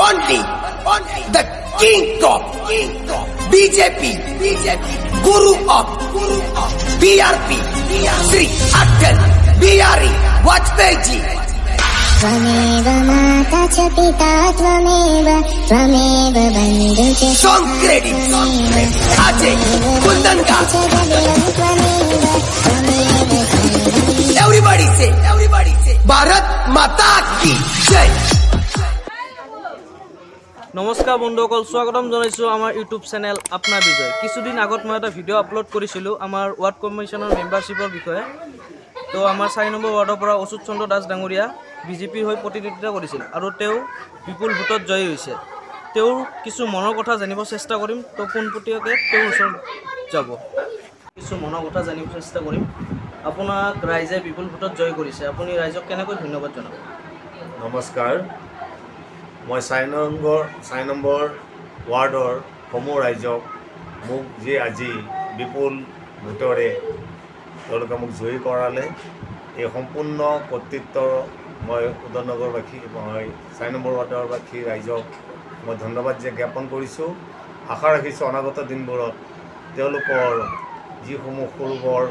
only the king of BJP, guru of PRP, Shri Atal Bihari Vajpayee ji. त्वमेव माता च पिता त्वमेव बन्धु च Sonkredi Ajay Kundanka. Everybody say Bharat Mata ki jai. নমস্কাৰ বন্ধুসকল, স্বাগতম জনাইছো আমাৰ ইউটিউব চেনেল আপনা বিজয়। কিছুদিন আগত মই এটা ভিডিঅ' আপলোড কৰিছিলোঁ আমাৰ ৱাৰ্ড কমিশ্যনৰ মেম্বাৰশ্বিপৰ বিষয়ে। তো আমাৰ 4 নম্বৰ ৱাৰ্ডৰ পৰা অচ্যুত চন্দ্ৰ দাস ডাঙৰীয়া বিজেপিৰ হৈ প্ৰতিনিধিত্ব কৰিছিল আৰু তেওঁ বিপুল ভোটত জয়ী হৈছে। তেওঁৰ কিছু মনৰ কথা জানিব চেষ্টা কৰিম। তো পোনপটীয়াকৈ তেওঁৰ ওচৰত যাব, কিছু মনৰ কথা জানিব চেষ্টা কৰিম। আপোনাক ৰাইজে বিপুল ভোটত জয় কৰিছে, আপুনি ৰাইজক কেনেকৈ ধন্যবাদ জনাব? নমস্কাৰ, মই 4 নম্বৰ ৱাৰ্ডৰ সমূহ ৰাইজক মোক যে আজি বিপুল ভোটৰে তেওঁলোকে মোক জয়ী কৰালে, এই সম্পূৰ্ণ কৰ্তৃত্ব মই উদয়নগৰবাসী মই 4 নম্বৰ ৱাৰ্ডৰবাসী ৰাইজক মই ধন্যবাদ জ্ঞাপন কৰিছোঁ। আশা ৰাখিছোঁ অনাগত দিনবোৰত তেওঁলোকৰ যিসমূহ সৰু বৰ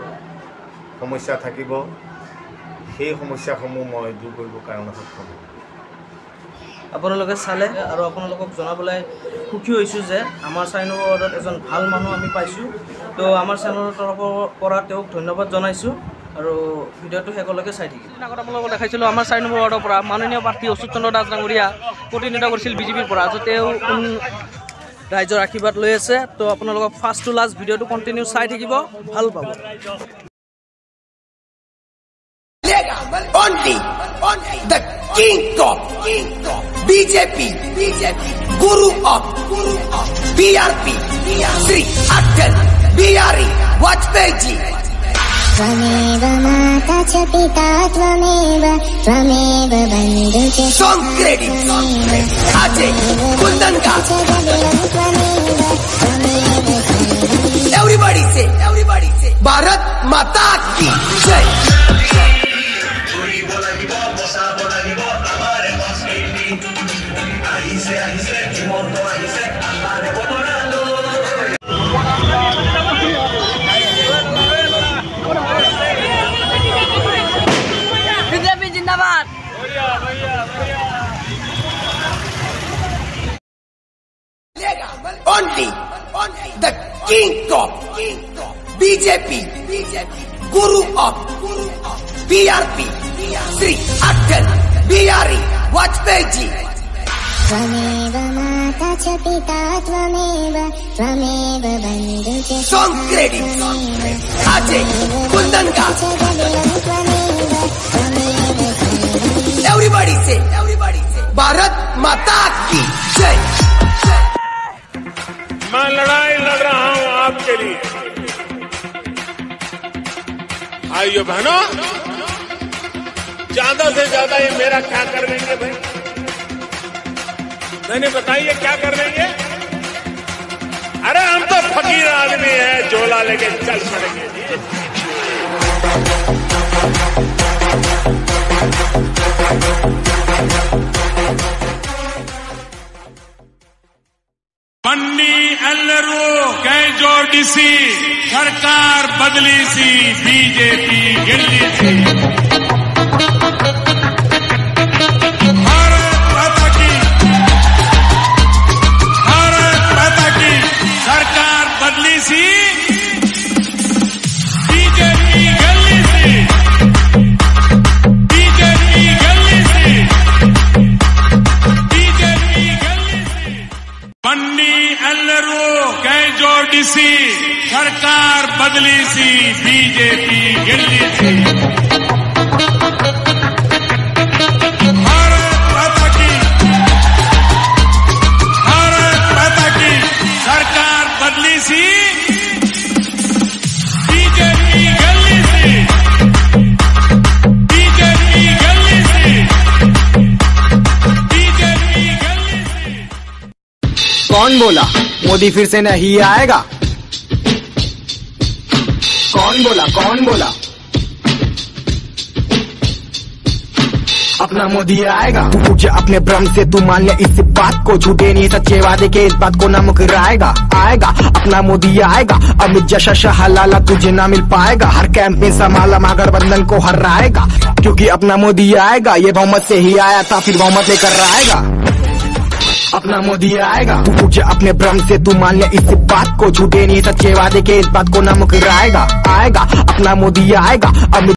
সমস্যা থাকিব সেই সমস্যাসমূহ মই দূৰ কৰিবৰ কাৰণে সক্ষম হ'ম। আপোনালোকে চালে আৰু আপোনালোকক জনাবলৈ সুখী হৈছোঁ যে আমাৰ 4 নম্বৰ ৱাৰ্ডত এজন ভাল মানুহ আমি পাইছোঁ। তো আমাৰ চেনেলৰ তৰফৰ পৰা তেওঁক ধন্যবাদ জনাইছোঁ আৰু ভিডিঅ'টো শেষলৈকে চাই থাকিম। আগত আপোনালোকক দেখাইছিলোঁ আমাৰ 4 নম্বৰ ৱাৰ্ডৰ পৰা মাননীয় প্ৰাৰ্থী অচ্যুত চন্দ্ৰ দাস ডাঙৰীয়া প্ৰতিনিধিত্ব কৰিছিল বিজেপিৰ পৰা। তো তেওঁ ৰাইজৰ আশীৰ্বাদ লৈ আছে। তো আপোনালোকক ফাৰ্ষ্ট টু লাষ্ট ভিডিঅ'টো কণ্টিনিউ চাই থাকিব, ভাল পাব। Only the king of BJP, guru of PRP, Shri Atal Bihari Vajpayee ji. त्वमेव माता च पिता त्वमेव बन्धु च Sonkredi Ajay Kundanka. Everybody say Bharat Mata ki jai. BJP जिंदाबाद। Only the king of BJP, guru of PRP, Shri Atal Bihari Vajpayee ji. त्वमेव माता च पिता त्वमेव बन्धु च Sonkredi Ajay Kundanka. Everybody say Bharat Mata ki jai. मैं लड़ाई लड़ रहा हूं आपके लिए। आइए बहनों, ज्यादा से ज्यादा ये मेरा क्या कर लेंगे भाई? मैंने बताइए क्या कर लेंगे? अरे हम तो फकीर आदमी है, झोला लेके चल पड़ेंगे। बन्नी एल्लरू कई जोर दिसी सरकार बदली सी बीजेपी गिल्ली सी। भारत माता की सरकार बदली सी बीजेपी गली सी। बन्नी एल्लरू कई जोर दिसी सरकार बदली सी बीजेपी गिल्ली सी। भारत माता की सरकार बदली सी बीजेपी गली सी। कौन बोला मोदी फिर से नहीं आएगा? कौन बोला अपना मोदी आएगा। तुझे अपने भ्रम से तू मान ले इस बात को, झूठे नहीं सच्चे वादे के इस बात को ना मुकराएगा। आएगा अपना मोदी आएगा, अमित जैसा शहलाला तुझे ना मिल पाएगा। हर कैंप में संभाला महागठबंधन को हराएगा, क्योंकि अपना मोदी आएगा। ये बहुमत से ही आया था, फिर बहुमत लेकर आएगा। अपना मोदी आएगा। तुझे अपने भ्रम से तू मान ले इस बात को, झूठे नहीं सच्चे वादे के इस बात को ना मुकराएगा। आएगा अपना मोदी आएगा, अमित